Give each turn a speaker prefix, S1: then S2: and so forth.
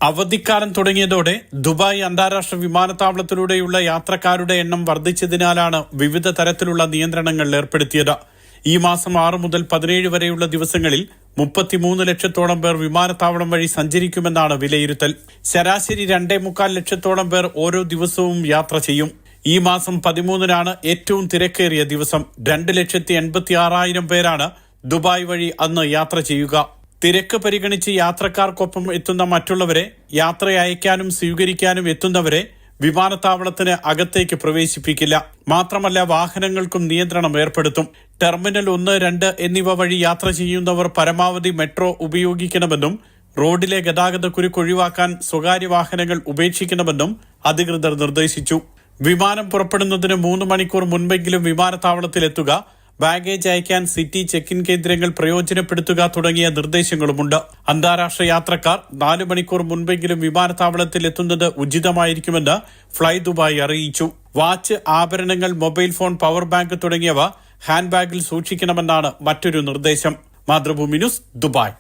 S1: അവധിക്കാലം തുടങ്ങിയതോടെ ദുബായ് അന്താരാഷ്ട്ര വിമാനത്താവളത്തിലൂടെയുള്ള യാത്രക്കാരുടെ എണ്ണം വർദ്ധിച്ചതിനാലാണ് വിവിധ തരത്തിലുള്ള നിയന്ത്രണങ്ങൾ ഏർപ്പെടുത്തിയത്. ഈ മാസം 6 മുതൽ 17 വരെയുള്ള ദിവസങ്ങളിൽ 33 ലക്ഷത്തോളം പേർ വിമാനത്താവളം വഴി സഞ്ചരിക്കുമെന്നാണ് വിലയിരുത്തൽ. ശരാശരി 2.25 ലക്ഷത്തോളം പേർ ഓരോ ദിവസവും യാത്ര ചെയ്യും. ഈ മാസം 13-നാണ് ഏറ്റവും തിരക്കേറിയ ദിവസം. 2,86,000 പേരാണ് ദുബായ് വഴി അന്ന് യാത്ര ചെയ്യുക. തിരക്ക് പരിഗണിച്ച് യാത്രക്കാർക്കൊപ്പം എത്തുന്ന മറ്റുള്ളവരെ, യാത്ര അയക്കാനും സ്വീകരിക്കാനും എത്തുന്നവരെ വിമാനത്താവളത്തിന് അകത്തേക്ക് പ്രവേശിപ്പിക്കില്ല. മാത്രമല്ല, വാഹനങ്ങൾക്കും നിയന്ത്രണം ഏർപ്പെടുത്തും. ടെർമിനൽ 1, 2 എന്നിവ വഴി യാത്ര ചെയ്യുന്നവർ പരമാവധി മെട്രോ ഉപയോഗിക്കണമെന്നും റോഡിലെ ഗതാഗതക്കുരുക്ക് ഒഴിവാക്കാൻ സ്വകാര്യ വാഹനങ്ങൾ ഉപേക്ഷിക്കണമെന്നും അധികൃതർ നിർദ്ദേശിച്ചു. വിമാനം പുറപ്പെടുന്നതിന് 3 മണിക്കൂർ മുൻപെങ്കിലും വിമാനത്താവളത്തിലെത്തുക, ബാഗേജ് അയക്കാൻ സിറ്റി ചെക്ക് ഇൻ കേന്ദ്രങ്ങൾ പ്രയോജനപ്പെടുത്തുക തുടങ്ങിയ നിർദ്ദേശങ്ങളുമുണ്ട്. അന്താരാഷ്ട്ര യാത്രക്കാർ 4 മണിക്കൂർ മുൻപെങ്കിലും വിമാനത്താവളത്തിൽ എത്തുന്നത് ഉചിതമായിരിക്കുമെന്ന് ഫ്ലൈ ദുബായ് അറിയിച്ചു. വാച്ച്, ആഭരണങ്ങൾ, മൊബൈൽ ഫോൺ, പവർ ബാങ്ക് തുടങ്ങിയവ ഹാൻഡ് ബാഗിൽ സൂക്ഷിക്കണമെന്നാണ് മറ്റൊരു നിർദ്ദേശം. Mathrubhumi news, Dubai.